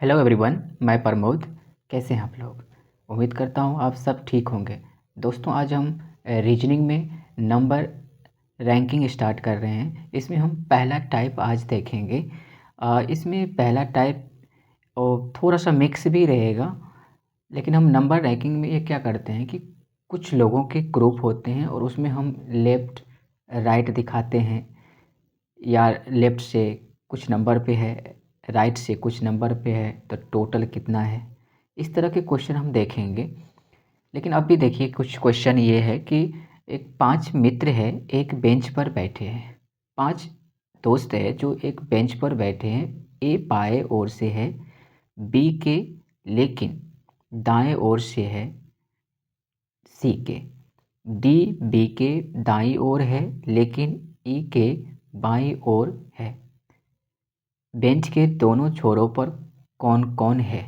Hello everyone, मैं प्रमोद। कैसे हैं आप लोग? उम्मीद करता हूँ आप सब ठीक होंगे। दोस्तों, आज हम रीजनिंग में नंबर रैंकिंग स्टार्ट कर रहे हैं। इसमें हम पहला टाइप आज देखेंगे। इसमें पहला टाइप और थोड़ा सा मिक्स भी रहेगा, लेकिन हम नंबर रैंकिंग में ये क्या करते हैं कि कुछ लोगों के ग्रुप होते हैं और उसमें हम लेफ़्ट राइट दिखाते हैं, या लेफ़्ट से कुछ नंबर पे है, राइट से कुछ नंबर पे है, तो टोटल कितना है। इस तरह के क्वेश्चन हम देखेंगे। लेकिन अभी देखिए, कुछ क्वेश्चन ये है कि एक 5 मित्र है, एक बेंच पर बैठे हैं। 5 दोस्त है जो एक बेंच पर बैठे हैं। ए बाएं ओर से है बी के, लेकिन दाएं ओर से है सी के। डी बी के दाईं ओर है, लेकिन ई के बाईं ओर है। बेंच के दोनों छोरों पर कौन कौन है?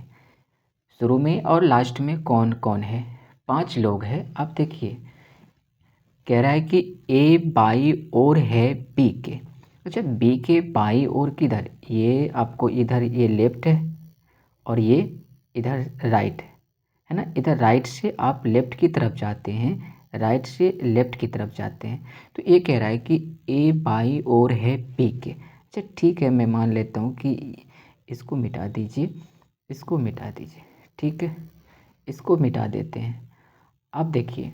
शुरू में और लास्ट में कौन कौन है? 5 लोग हैं। अब देखिए, कह रहा है कि ए बाई ओर है बी के। अच्छा, बी के बाई ओर किधर? ये आपको इधर, ये लेफ्ट है और ये इधर राइट है ना। इधर राइट से आप लेफ्ट की तरफ जाते हैं, राइट से लेफ्ट की तरफ जाते हैं। तो ये कह रहा है कि ए बाई ओर है बी के। अच्छा ठीक है, मैं मान लेता हूँ कि इसको मिटा दीजिए, इसको मिटा दीजिए। ठीक है, इसको मिटा देते हैं। अब देखिए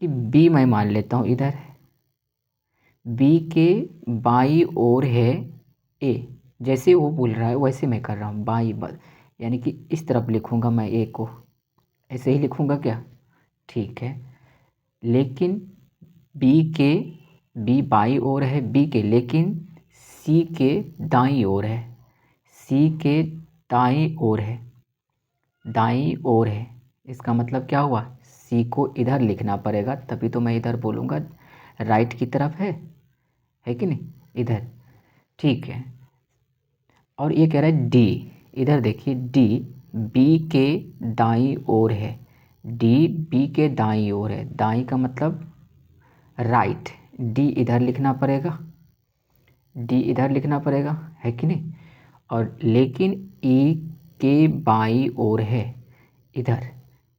कि बी मैं मान लेता हूँ इधर, बी के बाई ओर है ए। जैसे वो बोल रहा है वैसे मैं कर रहा हूँ, बाई बस, यानी कि इस तरफ लिखूँगा मैं ए को, ऐसे ही लिखूँगा क्या? ठीक है। लेकिन बी के, बी बाई ओर है बी के, लेकिन सी के दाईं ओर है, सी के दाईं ओर है, दाईं ओर है। इसका मतलब क्या हुआ? सी को इधर लिखना पड़ेगा, तभी तो मैं इधर बोलूँगा राइट की तरफ है कि नहीं, इधर। ठीक है। और ये कह रहा है डी, इधर देखिए डी बी के दाईं ओर है, डी बी के दाईं ओर है। दाईं का मतलब राइट, डी इधर लिखना पड़ेगा, डी इधर लिखना पड़ेगा, है कि नहीं। और लेकिन ई के बाईं ओर है, इधर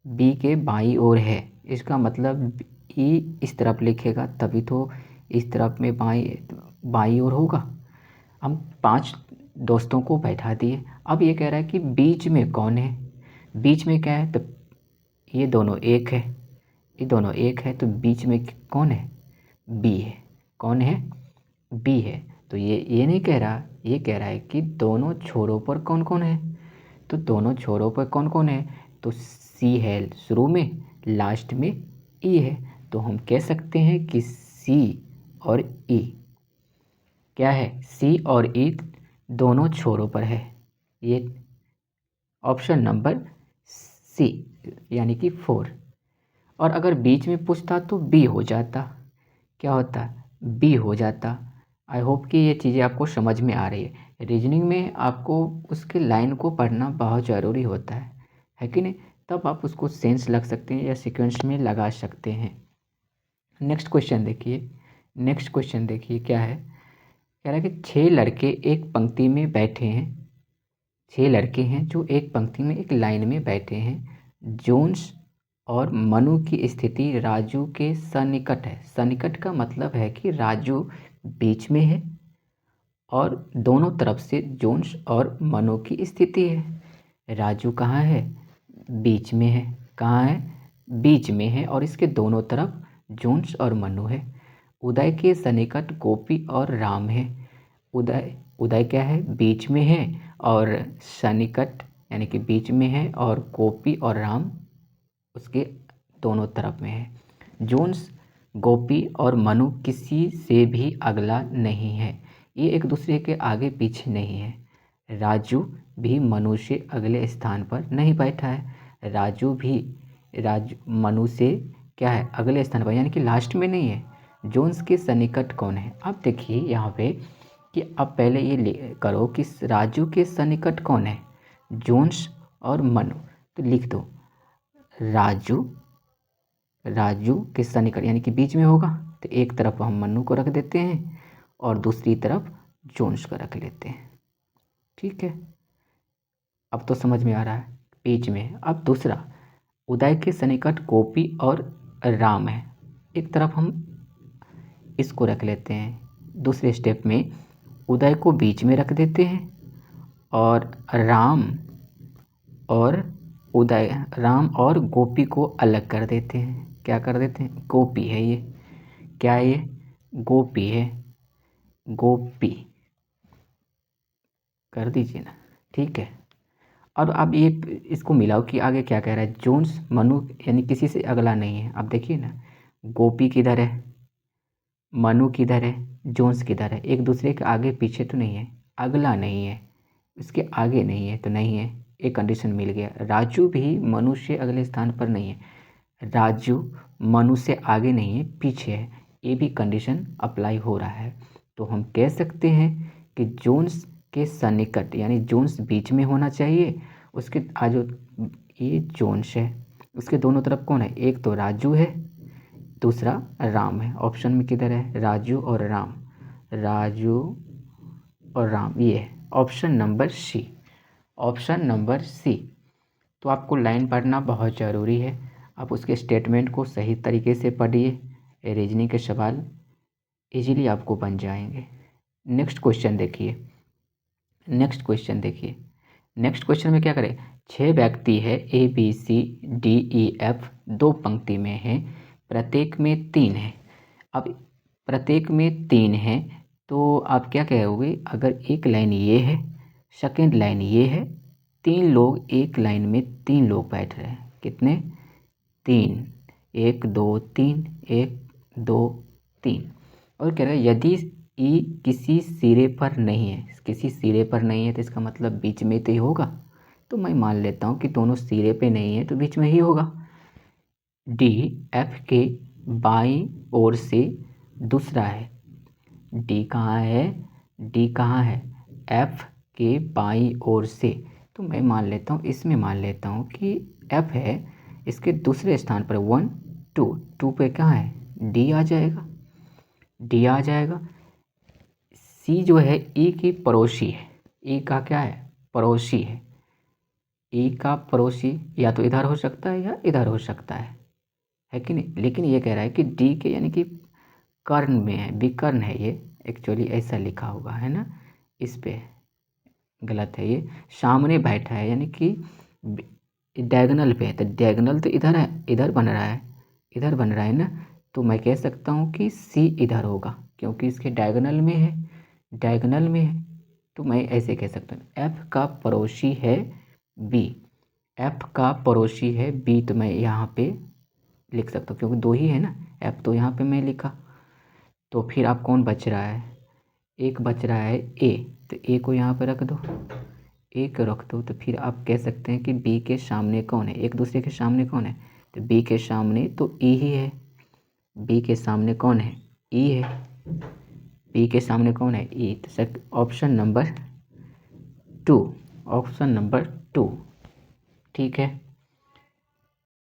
बी के बाईं ओर है। इसका मतलब ई इस तरफ लिखेगा, तभी तो इस तरफ में बाईं ओर होगा। हम 5 दोस्तों को बैठा दिए। अब ये कह रहा है कि बीच में कौन है? बीच में क्या है? तो ये दोनों एक है, ये दोनों एक है, तो बीच में कौन है? बी है। कौन है? बी है। तो ये नहीं कह रहा, ये कह रहा है कि दोनों छोरों पर कौन कौन है। तो दोनों छोरों पर कौन कौन है? तो सी है शुरू में, लास्ट में ई है। तो हम कह सकते हैं कि सी और ई क्या है? सी और ई दोनों छोरों पर है। ये ऑप्शन नंबर सी, यानी कि 4। और अगर बीच में पूछता तो बी हो जाता। क्या होता? बी हो जाता। आई होप कि ये चीज़ें आपको समझ में आ रही है। रीजनिंग में आपको उसके लाइन को पढ़ना बहुत ज़रूरी होता है कि नहीं। तब आप उसको सेंस लग सकते हैं या सीक्वेंस में लगा सकते हैं। नेक्स्ट क्वेश्चन देखिए, नेक्स्ट क्वेश्चन देखिए क्या है। कह रहा है कि 6 लड़के एक पंक्ति में बैठे हैं। 6 लड़के हैं जो एक पंक्ति में, एक लाइन में बैठे हैं। जोन्स और मनु की स्थिति राजू के सन्निकट है। सन्निकट का मतलब है कि राजू बीच में है और दोनों तरफ से जोन्स और मनु की स्थिति है। राजू कहाँ है? बीच में है। कहाँ है? बीच में है, और इसके दोनों तरफ जोन्स और मनु है। उदय के सन्निकट गोपी और राम है। उदय, उदय क्या है? बीच में है, और सन्निकट यानी कि बीच में है, और गोपी और राम उसके दोनों तरफ में है। जोन्स, गोपी और मनु किसी से भी अगला नहीं है। ये एक दूसरे के आगे पीछे नहीं है। राजू भी मनु से अगले स्थान पर नहीं बैठा है। राजू भी मनु से क्या है? अगले स्थान पर, यानी कि लास्ट में नहीं है। जोन्स के सन्निकट कौन है? अब देखिए यहाँ पे कि अब पहले ये करो कि राजू के सन्निकट कौन है? जोन्स और मनु। तो लिख दो राजू, राजू के सन्निकट यानी कि बीच में होगा, तो एक तरफ हम मन्नू को रख देते हैं और दूसरी तरफ जोन्स को रख लेते हैं। ठीक है। अब तो समझ में आ रहा है, बीच में है। अब दूसरा, उदय के सन्निकट गोपी और राम है। एक तरफ हम इसको रख लेते हैं। दूसरे स्टेप में उदय को बीच में रख देते हैं और राम और गोपी को अलग कर देते हैं। क्या कर देते हैं? गोपी है ये। क्या है ये? गोपी है। गोपी कर दीजिए ना, ठीक है। और अब ये इसको मिलाओ कि आगे क्या कह रहा है। जोन्स मनु यानी किसी से अगला नहीं है। अब देखिए ना, गोपी किधर है, मनु किधर है, जोन्स किधर है। एक दूसरे के आगे पीछे तो नहीं है, अगला नहीं है, उसके आगे नहीं है, तो नहीं है। एक कंडीशन मिल गया। राजू भी मनु से अगले स्थान पर नहीं है। राजू मनु से आगे नहीं है, पीछे है। ये भी कंडीशन अप्लाई हो रहा है। तो हम कह सकते हैं कि जोन्स के सन्निकट यानी जोन्स बीच में होना चाहिए। उसके आजू ये जोन्स है, उसके दोनों तरफ कौन है? एक तो राजू है, दूसरा राम है। ऑप्शन में किधर है? राजू और राम। राजू और राम, ये है option number C. Option number C. तो आपको लाइन पढ़ना बहुत ज़रूरी है। आप उसके स्टेटमेंट को सही तरीके से पढ़िए। रीजनिंग के सवाल इजीली आपको बन जाएंगे। नेक्स्ट क्वेश्चन देखिए। नेक्स्ट क्वेश्चन में क्या करें? 6 व्यक्ति है, A B C D E F, 2 पंक्ति में है, प्रत्येक में 3 है। अब प्रत्येक में 3 है तो आप क्या कहोगे? अगर एक लाइन ये है, सेकेंड लाइन ये है, 3 लोग एक लाइन में 3 लोग बैठ रहे हैं। कितने? 3। 1 2 3, 1 2 3। और कह रहा है यदि ई किसी सिरे पर नहीं है, किसी सिरे पर नहीं है तो इसका मतलब बीच में तो ही होगा। तो मैं मान लेता हूँ कि दोनों सिरे पे नहीं है तो बीच में ही होगा। डी एफ के बाईं ओर से दूसरा है। डी कहाँ है? डी कहाँ है? एफ के बाईं ओर से। तो मैं मान लेता हूँ, इसमें मान लेता हूँ कि एफ है, इसके दूसरे स्थान पर 1 2 2 पे कहाँ है? डी आ जाएगा। डी आ जाएगा। सी जो है ई की पड़ोसी है। ई का क्या है? पड़ोसी है। ई का पड़ोसी या तो इधर हो सकता है या इधर हो सकता है कि नहीं? लेकिन ये कह रहा है कि डी के यानी कि कर्ण में है, विकर्ण है ये। एक्चुअली ऐसा लिखा होगा, है ना? इस पे गलत है ये। सामने बैठा है यानी कि डायगोनल पे है, तो डायगोनल तो इधर है, इधर बन रहा है, इधर बन रहा है ना। तो मैं कह सकता हूँ कि सी इधर होगा क्योंकि इसके डायगोनल में है, डायगोनल में है। तो मैं ऐसे कह सकता हूँ एफ का पड़ोसी है बी। एफ का पड़ोसी है बी, तो मैं यहाँ पे लिख सकता हूँ क्योंकि 2 ही है ना। एफ तो यहाँ पे मैं लिखा। तो फिर आप कौन बच रहा है? एक बच रहा है ए, तो ए को यहाँ पे रख दो, ए को रख दो। तो फिर आप कह सकते हैं कि बी के सामने कौन है? एक दूसरे के सामने कौन है? तो बी के सामने तो ई ही है। बी के सामने कौन है? ई है। बी के सामने कौन है? ई। तो sir option number 2, option number 2 ठीक है।